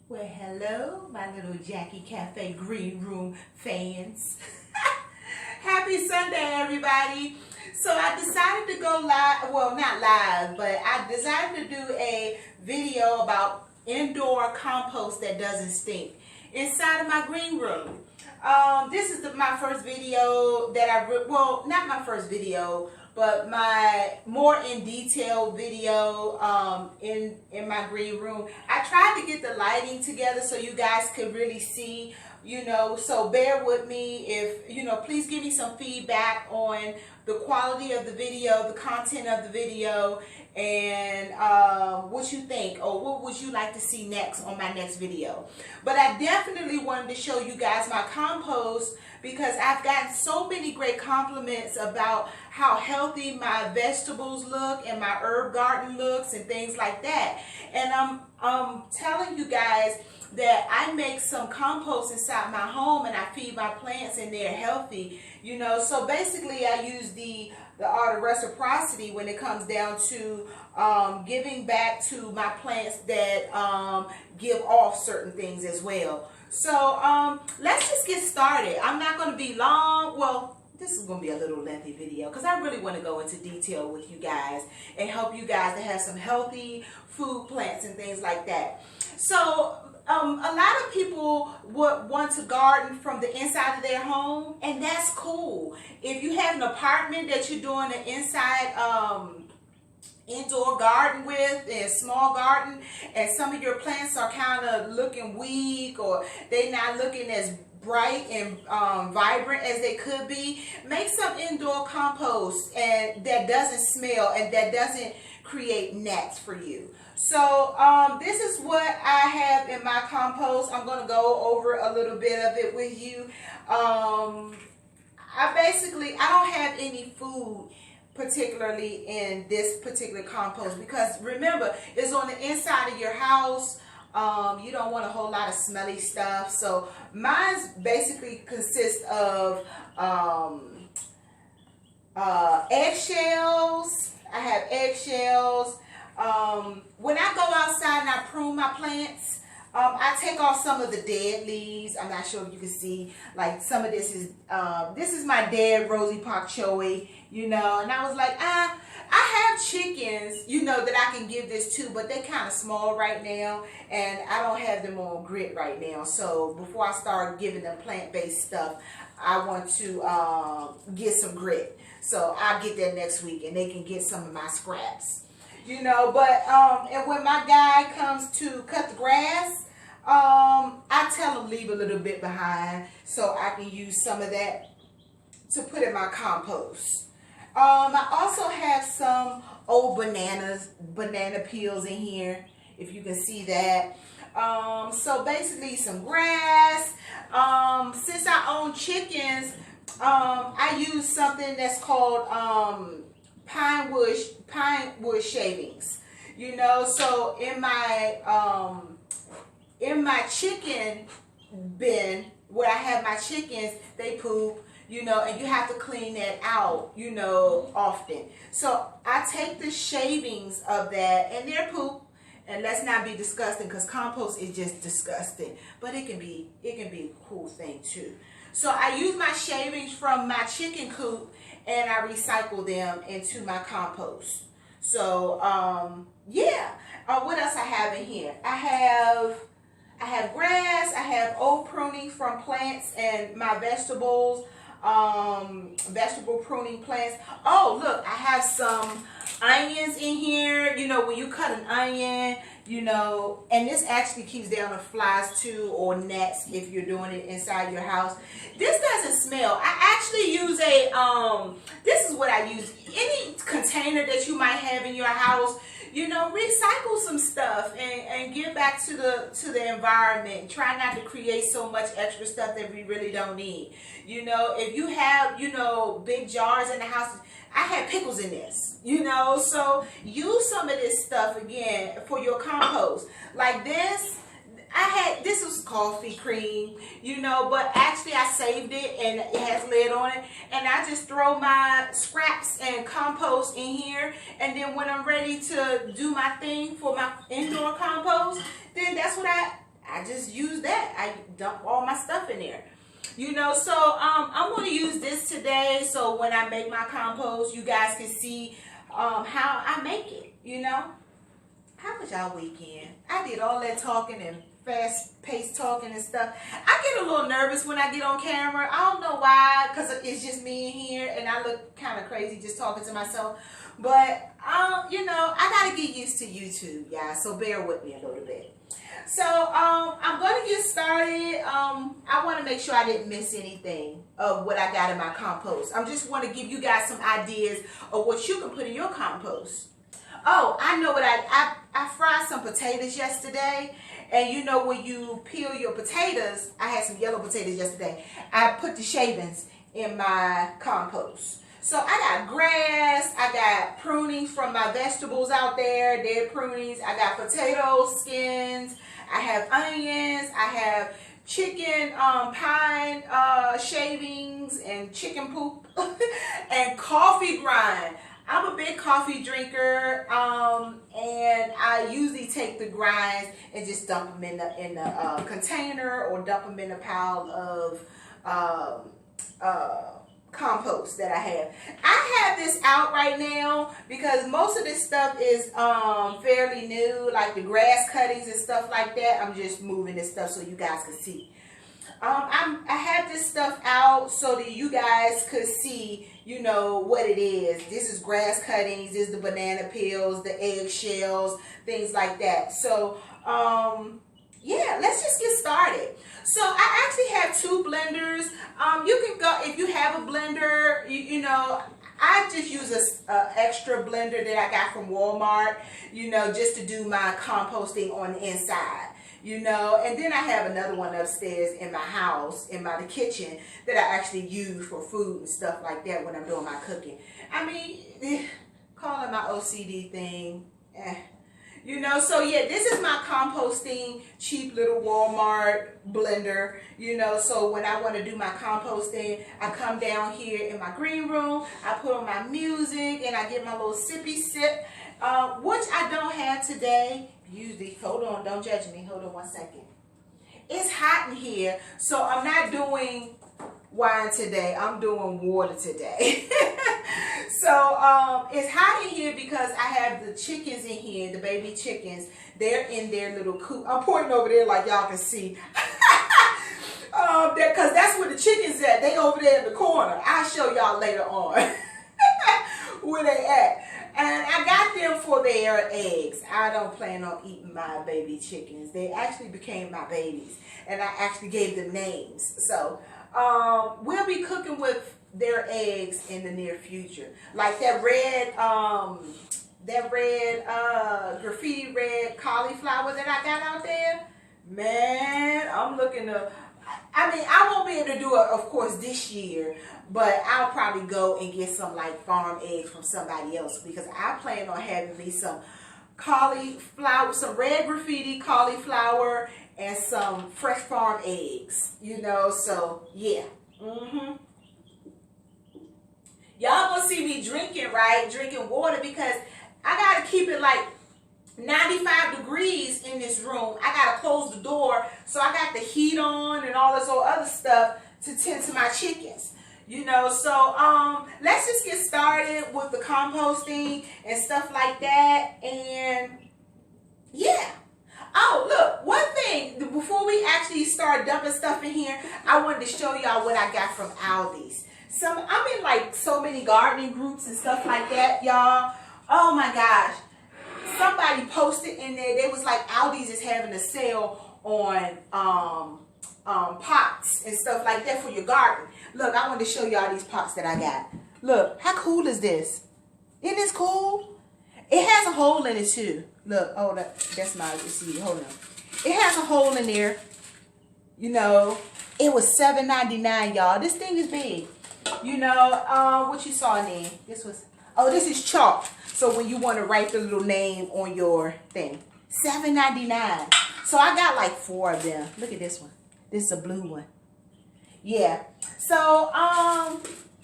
Well, hello, my little Jackie Cafe Green Room fans. Happy Sunday, everybody. So I decided to go live, well, not live, but I decided to do a video about indoor compost that doesn't stink inside of my green room. This is my first video that well, not my first video, but my more in detail video in my green room. I tried to get the lighting together so you guys could really see, so bear with me. If, please give me some feedback on the quality of the video, the content of the video, and what you think, or what would you like to see next on my next video. But I definitely wanted to show you guys my compost because I've gotten so many great compliments about how healthy my vegetables look and my herb garden looks and things like that. And I'm telling you guys that I make some compost inside my home and I feed my plants and they're healthy, So basically I use the art of reciprocity when it comes down to giving back to my plants that give off certain things as well. So let's just get started. I'm not going to be long. Well, this is going to be a little lengthy video because I really want to go into detail with you guys and help you guys to have some healthy food plants and things like that. So a lot of people would want to garden from the inside of their home, and that's cool. If you have an apartment that you're doing an inside indoor garden with, a small garden, and some of your plants are kind of looking weak or they're not looking as bright and vibrant as they could be, make some indoor compost and that doesn't smell and that doesn't create gnats for you. So this is what I have in my compost. I'm going to go over a little bit of it with you. I don't have any food particularly in this particular compost because remember, it's on the inside of your house. You don't want a whole lot of smelly stuff. So mine's basically consists of eggshells. I have eggshells. When I go outside and I prune my plants, I take off some of the dead leaves. I'm not sure if you can see, like some of this is my dead rosy pak choi, and I was like, I have chickens, that I can give this to, but they're kind of small right now, and I don't have them on grit right now. So before I start giving them plant-based stuff, I want to get some grit. So I'll get that next week, and they can get some of my scraps. But and when my guy comes to cut the grass, I tell him leave a little bit behind so I can use some of that to put in my compost. I also have some old banana peels in here, if you can see that. So basically some grass. Since I own chickens, I use something that's called pine wood shavings, so in my chicken bin where I have my chickens, they poop, and you have to clean that out, often. So I take the shavings of that and their poop, and let's not be disgusting because compost is just disgusting, but it can be a cool thing too. So I use my shavings from my chicken coop and I recycle them into my compost. So yeah. What else I have in here? I have grass. I have old pruning from plants and my vegetables. Vegetable pruning plants. Oh, look, I have some onions in here. When you cut an onion, and this actually keeps down the flies too, or gnats if you're doing it inside your house. This doesn't smell. I actually use this is what I use. Any container that you might have in your house, recycle some stuff and give back to the environment. Try not to create so much extra stuff that we really don't need. If you have, big jars in the house, I had pickles in this, so use some of this stuff again for your compost. Like this, this was coffee cream, but actually I saved it and it has lid on it, and I just throw my scraps and compost in here, and then when I'm ready to do my thing for my indoor compost, then that's what I I just use that. I dump all my stuff in there. You know, so I'm going to use this today, so when I make my compost, you guys can see how I make it, you know. How was y'all weekend? I did all that talking and fast-paced talking and stuff. I get a little nervous when I get on camera. I don't know why, because it's just me in here, and I look kind of crazy just talking to myself. But, you know, I got to get used to YouTube, y'all, so bear with me a little bit. So, I'm going to get started. I want to make sure I didn't miss anything of what I got in my compost. I just want to give you guys some ideas of what you can put in your compost. Oh, I know what I fried some potatoes yesterday. And you know when you peel your potatoes, I had some yellow potatoes yesterday. I put the shavings in my compost. So I got grass, I got prunings from my vegetables out there, dead prunings. I got potato skins, I have onions, I have chicken pine shavings and chicken poop and coffee grind. I'm a big coffee drinker, and I usually take the grinds and just dump them in the container or dump them in a pile of compost that I have. I have this out right now because most of this stuff is fairly new, like the grass cuttings and stuff like that. I'm just moving this stuff so you guys can see. I have this stuff out so that you guys could see, you know, what it is. This is grass cuttings, this is the banana peels, the egg shells, things like that. So, yeah, let's just get started. So I actually have two blenders. You can go, if you have a blender, you know, I just use a extra blender that I got from Walmart, you know, just to do my composting on the inside. You know, and then I have another one upstairs in my house, in the kitchen, that I actually use for food and stuff like that when I'm doing my cooking. I mean, call it my OCD thing. You know, so yeah, this is my composting cheap little Walmart blender. You know, so when I want to do my composting, I come down here in my green room, I put on my music, and I get my little sippy sip, which I don't have today. Usually, hold on, don't judge me. Hold on 1 second. It's hot in here, so I'm not doing wine today. I'm doing water today. So it's hot in here because I have the chickens in here, the baby chickens. They're in their little coop. I'm pointing over there like y'all can see. Because that's where the chickens at. They over there in the corner. I'll show y'all later on where they at. And I got them for their eggs. I don't plan on eating my baby chickens. They actually became my babies. And I actually gave them names. So we'll be cooking with their eggs in the near future. Like that red graffiti red cauliflower that I got out there. Man, I'm looking to... I mean, I won't be able to do it, of course, this year, but I'll probably go and get some like farm eggs from somebody else because I plan on having me some cauliflower, some red graffiti cauliflower, and some fresh farm eggs. You know, so yeah. Y'all gonna see me drinking, right? Drinking water because I gotta keep it like 95 degrees in this room. I gotta close the door, so I got the heat on and all this other stuff to tend to my chickens. You know, so let's just get started with the composting and stuff like that. And yeah. Oh, look, one thing before we actually start dumping stuff in here, I wanted to show y'all what I got from Aldi's. I'm in like so many gardening groups and stuff like that, y'all. Oh my gosh. Somebody posted in there, they was like, Aldi's is having a sale on pots and stuff like that for your garden. Look, I want to show y'all these pots that I got. Look, how cool is this? Isn't this cool? It has a hole in it too. Look, oh, that's my receipt. Hold on. It has a hole in there. You know, it was $7.99, y'all. This thing is big. You know, what you saw in there? This was, oh, this is chalk. So when you want to write the little name on your thing. $7.99. So I got like 4 of them. Look at this one. This is a blue one. Yeah. So, I'm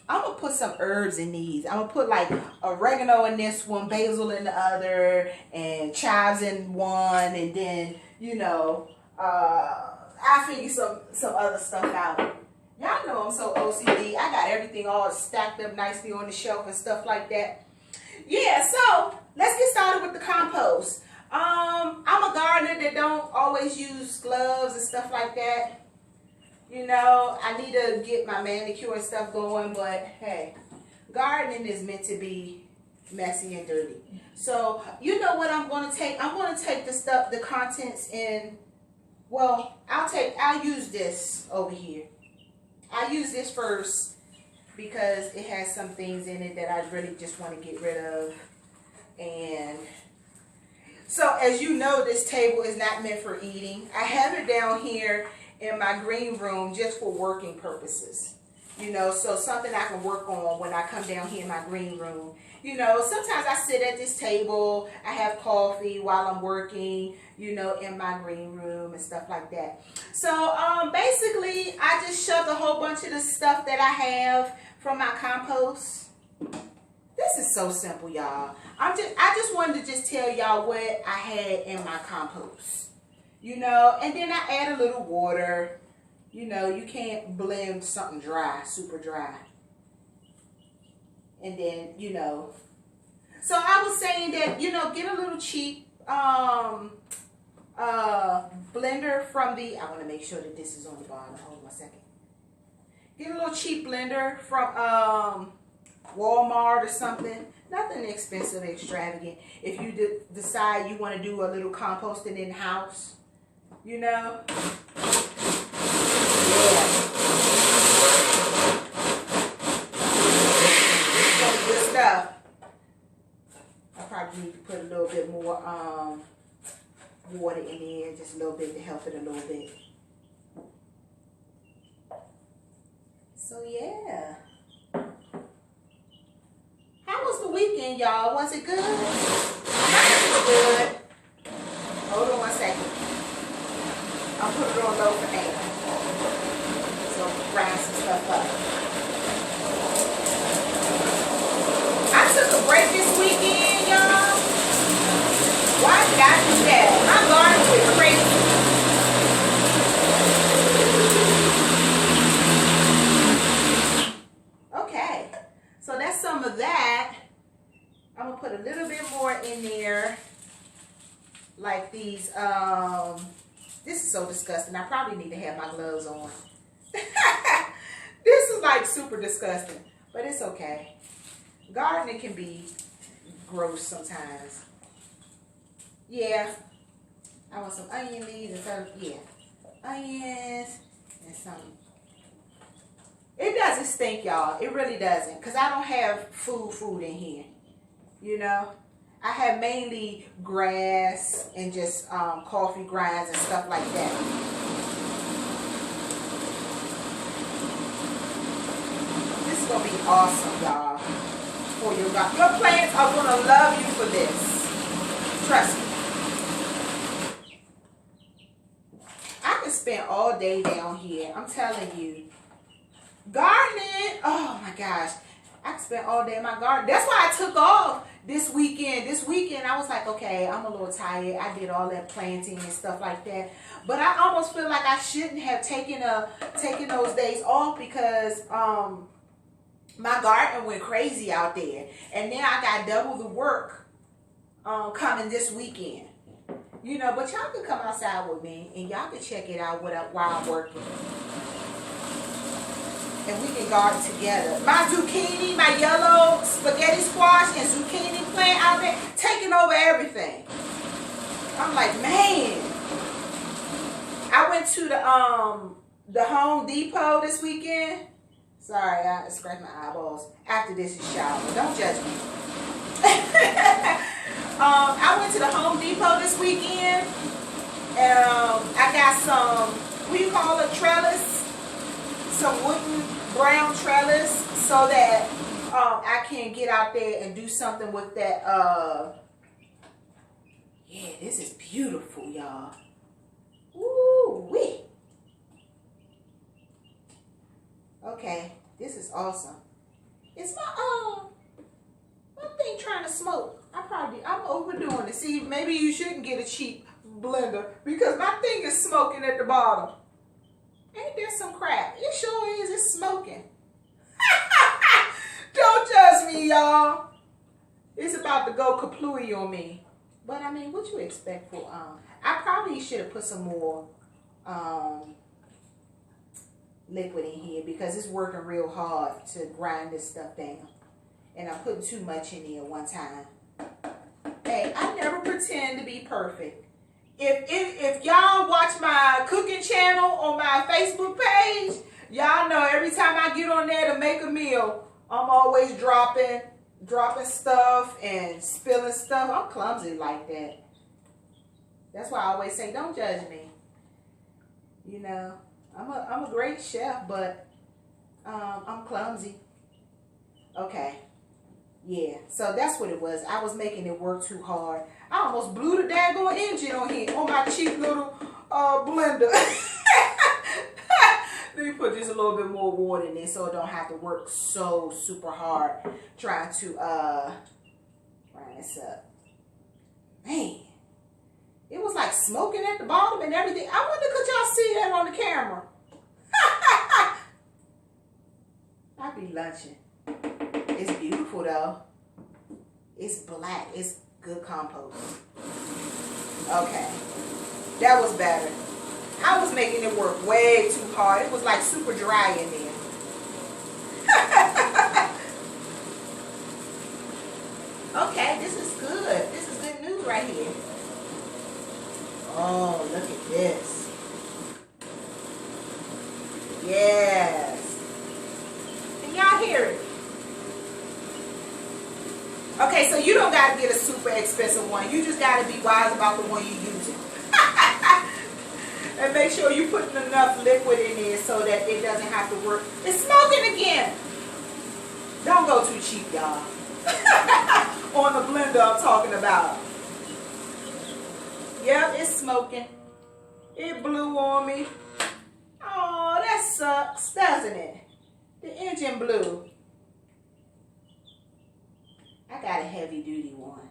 going to put some herbs in these. I'm going to put like oregano in this one, basil in the other, and chives in one, and then, you know, I figure some other stuff out. Y'all know I'm so OCD. I got everything all stacked up nicely on the shelf and stuff like that. Yeah, so let's get started with the compost. I'm a gardener that don't always use gloves and stuff like that. You know, I need to get my manicure and stuff going, but hey, gardening is meant to be messy and dirty. So, you know what I'm going to take? I'm going to take the contents in, well, I'll use this over here. I'll use this first because it has some things in it that I really just want to get rid of. And so, as you know, this table is not meant for eating. I have it down here in my green room just for working purposes. You know, so something I can work on when I come down here in my green room. You know, sometimes I sit at this table, I have coffee while I'm working, you know, in my green room and stuff like that. So, basically, I just shoved a whole bunch of the stuff that I have from my compost. This is so simple, y'all. I just wanted to just tell y'all what I had in my compost. You know, and then I add a little water. You know, you can't blend something dry, super dry. And then, you know. So I was saying that, you know, get a little cheap blender from the, I want to make sure that this is on the bottom. Hold on a second. Get a little cheap blender from Walmart or something. Nothing expensive, extravagant. If you decide you want to do a little composting in the house, you know. Yeah. Some good stuff. I probably need to put a little bit more water in there, just a little bit to help it a little bit. So yeah. How was the weekend, y'all? Was it good? Mine was good. Hold on one second. I'll put it on low for now. So grind some stuff up. I took a break this weekend, y'all. Why did I do that? My garden went crazy. Okay. So that's some of that. I'm gonna put a little bit more in there. Like these, this is so disgusting. I probably need to have my gloves on. This is like super disgusting, but it's okay. Gardening can be gross sometimes. Yeah. I want some onion leaves and some, yeah. Onions and some. It doesn't stink, y'all. It really doesn't. Because I don't have food in here. You know? I have mainly grass and just coffee grinds and stuff like that. This is going to be awesome, y'all. For your garden. Your plants are going to love you for this. Trust me. I can spend all day down here. I'm telling you. Gardening. Oh, my gosh. I can spend all day in my garden. That's why I took off this weekend. This weekend, I was like, okay, I'm a little tired. I did all that planting and stuff like that. But I almost feel like I shouldn't have taken those days off because my garden went crazy out there. And then I got double the work coming this weekend. You know, but y'all can come outside with me and y'all can check it out while I'm working. And we can garden together. My zucchini, my yellow spaghetti squash and zucchini plant out there, taking over everything. I'm like, man. I went to the Home Depot this weekend. Sorry, I scratched my eyeballs. After this is shower. Don't judge me. I went to the Home Depot this weekend. And I got some, what do you call it, trellis? Some wooden brown trellis so that I can get out there and do something with that. Yeah, this is beautiful, y'all. Ooh wee. Okay, this is awesome. It's my thing trying to smoke. I'm overdoing it. See, maybe you shouldn't get a cheap blender because my thing is smoking at the bottom. Ain't there some crap? It sure is. It's smoking. Don't judge me, y'all. It's about to go kaplooey on me. But I mean, what you expect for I probably should have put some more liquid in here because it's working real hard to grind this stuff down. And I'm putting too much in there one time. Hey, I never pretend to be perfect. If y'all watch my cooking channel on my Facebook page, y'all know every time I get on there to make a meal, I'm always dropping stuff and spilling stuff. I'm clumsy like that. That's why I always say, don't judge me. You know, I'm a great chef, but I'm clumsy. Okay. Yeah, so that's what it was. I was making it work too hard. I almost blew the daggone engine on here, on my cheap little blender. Let me put just a little bit more water in there so it don't have to work so super hard trying to grind this up. Man, it was like smoking at the bottom and everything. I wonder could y'all see that on the camera? I'd be lunching. It's beautiful though. It's black. It's good compost. Okay. That was better. I was making it work way too hard. It was like super dry in there. Okay, this is good. This is good news right here. Oh, look at this. Yes. Can y'all hear it? Okay, so you don't got to get a super expensive one. You just got to be wise about the one you're using. And make sure you're putting enough liquid in there so that it doesn't have to work. It's smoking again. Don't go too cheap, y'all. On the blender I'm talking about. Yep, it's smoking. It blew on me. Oh, that sucks, doesn't it? The engine blew. I got a heavy duty one.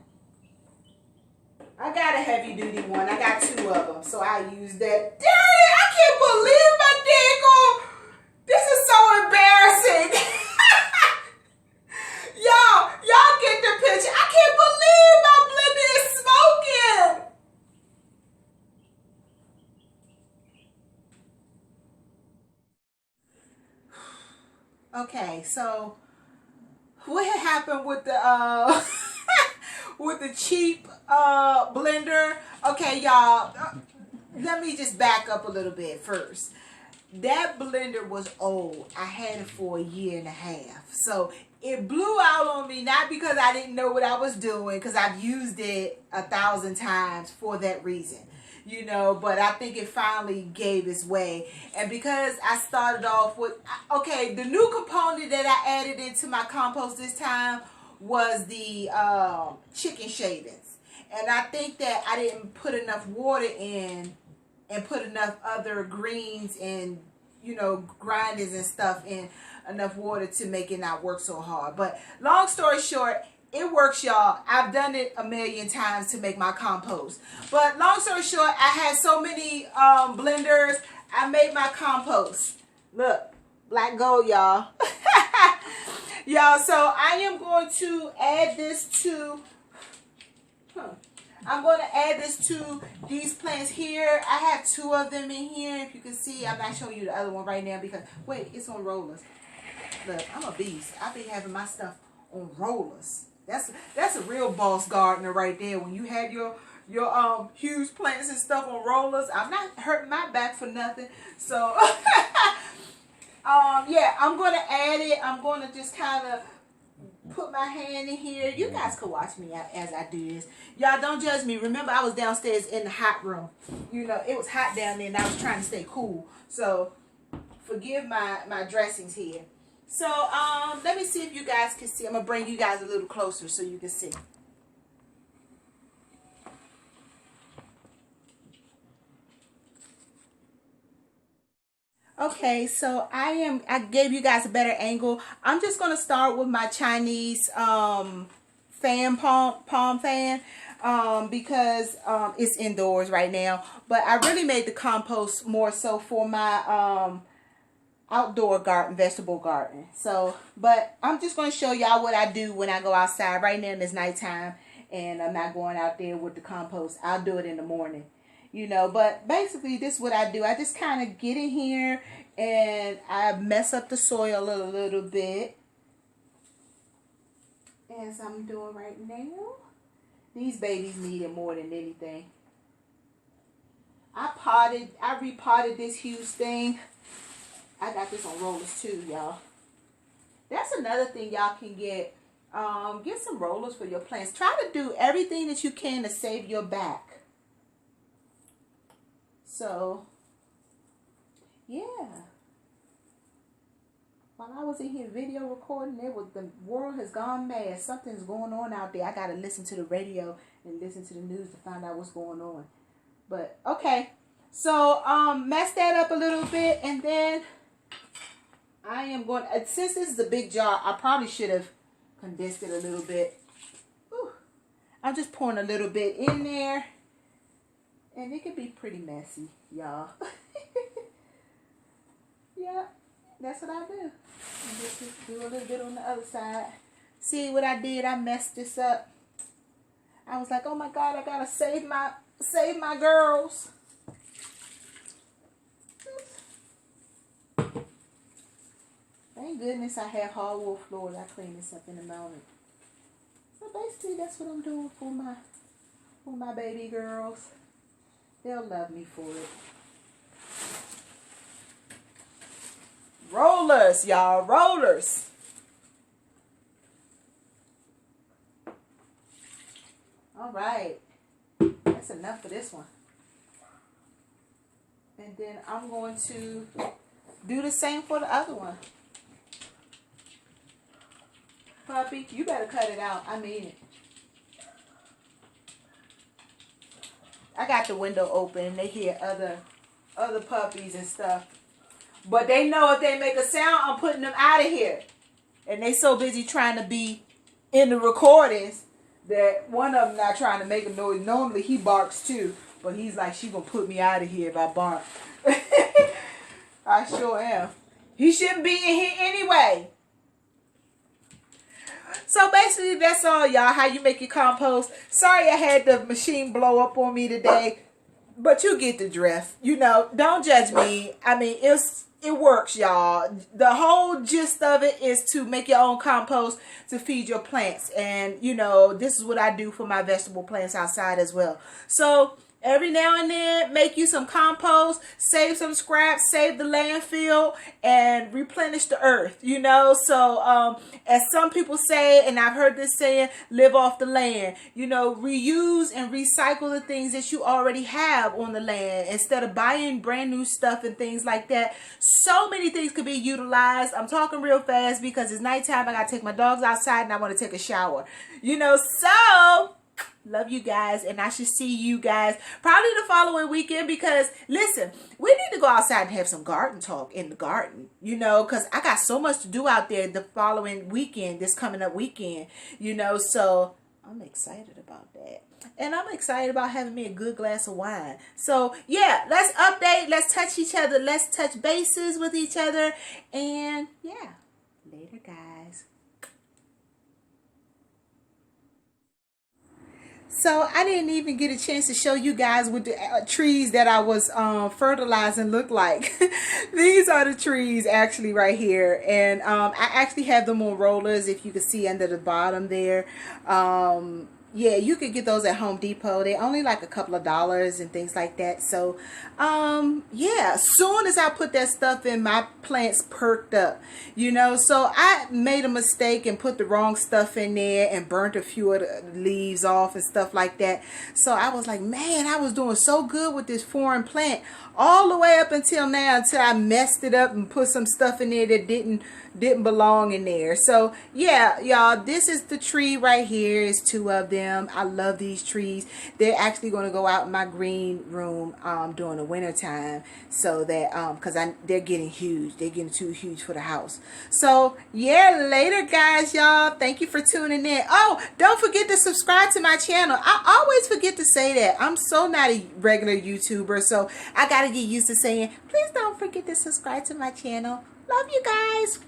I got 2 of them, so I use that. Darn it, I can't believe my daggone. This is so embarrassing. Y'all get the picture. I can't believe my blender is smoking. Okay, so what had happened with the with the cheap blender? Okay, y'all, let me just back up a little bit first. That blender was old. I had it for 1.5 years. So it blew out on me, not because I didn't know what I was doing, because I've used it 1,000 times for that reason. You know, but I think it finally gave its way. And because I started off with, okay, the new component that I added into my compost this time was the chicken shavings. And I think that I didn't put enough water in and put enough other greens and, you know, grinders and stuff in enough water to make it not work so hard. But long story short, it works, y'all. I've done it 1,000,000 times to make my compost. But long story short, I had so many blenders. I made my compost. Look, black gold, y'all. Y'all, so I am going to add this to... I'm going to add this to these plants here. I have 2 of them in here. If you can see, I'm not showing you the other one right now because... Wait, it's on rollers. Look, I'm a beast. I be having my stuff on rollers. That's a real boss gardener right there. When you have your huge plants and stuff on rollers, I'm not hurting my back for nothing. So yeah, I'm gonna add it. I'm gonna just kind of put my hand in here. You guys can watch me as I do this. Y'all don't judge me. Remember, I was downstairs in the hot room. You know, it was hot down there, and I was trying to stay cool. So forgive my dressings here. So, let me see if you guys can see. I'm going to bring you guys a little closer so you can see. Okay, so I gave you guys a better angle. I'm just going to start with my Chinese palm fan. because it's indoors right now. But I really made the compost more so for my outdoor garden, vegetable garden. So, but I'm just going to show y'all what I do when I go outside. Right now it's nighttime and I'm not going out there with the compost. I'll do it in the morning, you know. But basically this is what I do. I just kind of get in here and I mess up the soil a little bit, as I'm doing right now. These babies need it more than anything. I repotted this huge thing. I got this on rollers too, y'all. That's another thing y'all can get. Get some rollers for your plants. Try to do everything that you can to save your back. So, yeah. While I was in here video recording, the world has gone mad. Something's going on out there. I got to listen to the radio and listen to the news to find out what's going on. But, okay. So, mess that up a little bit. And then I am going, since this is a big jar, I probably should have condensed it a little bit. Whew. I'm just pouring a little bit in there. And it can be pretty messy, y'all. Yeah, that's what I do. And just do a little bit on the other side. See what I did? I messed this up. I was like, oh my God, I gotta save my girls. Thank goodness I have hardwood floors. I clean this up in a moment. So basically, that's what I'm doing for my baby girls. They'll love me for it. Rollers, y'all, rollers. All right, that's enough for this one. And then I'm going to do the same for the other one. Puppy, you better cut it out. I mean it. I got the window open and they hear other puppies and stuff. But they know if they make a sound, I'm putting them out of here. And they so busy trying to be in the recordings that one of them not trying to make a noise. Normally he barks too. But he's like, she gonna put me out of here if I bark. I sure am. He shouldn't be in here anyway. So basically that's all, y'all, how you make your compost. Sorry I had the machine blow up on me today, but you get the drift. You know, don't judge me. I mean, it works, y'all. The whole gist of it is to make your own compost to feed your plants. And, you know, this is what I do for my vegetable plants outside as well. So every now and then, make you some compost, save some scraps, save the landfill, and replenish the earth, you know. So, as some people say, and I've heard this saying, live off the land. You know, reuse and recycle the things that you already have on the land instead of buying brand new stuff and things like that. So many things could be utilized. I'm talking real fast because it's nighttime. I got to take my dogs outside and I want to take a shower. You know, so love you guys, and I should see you guys probably the following weekend because, listen, we need to go outside and have some garden talk in the garden, you know, because I got so much to do out there the following weekend, this coming up weekend, you know, so I'm excited about that. And I'm excited about having me a good glass of wine. So, yeah, let's update, let's touch each other, let's touch bases with each other, and, yeah, later, guys. So I didn't even get a chance to show you guys what the trees that I was fertilizing look like. These are the trees actually right here. And I actually have them on rollers, if you can see under the bottom there. Yeah, you could get those at Home Depot. They're only like a couple of dollars and things like that. So, yeah, as soon as I put that stuff in, my plants perked up, you know. So I made a mistake and put the wrong stuff in there and burnt a few of the leaves off and stuff like that. So I was like, man, I was doing so good with this foreign plant all the way up until now, until I messed it up and put some stuff in there that didn't belong in there. So yeah, y'all, this is the tree right here. It's two of them. them. I love these trees. They're actually going to go out in my green room during the winter time, so that because they're getting huge. They're getting too huge for the house. So yeah, later guys, y'all. Thank you for tuning in. Oh, don't forget to subscribe to my channel. I always forget to say that. I'm so not a regular YouTuber, so I gotta get used to saying, please don't forget to subscribe to my channel. Love you guys.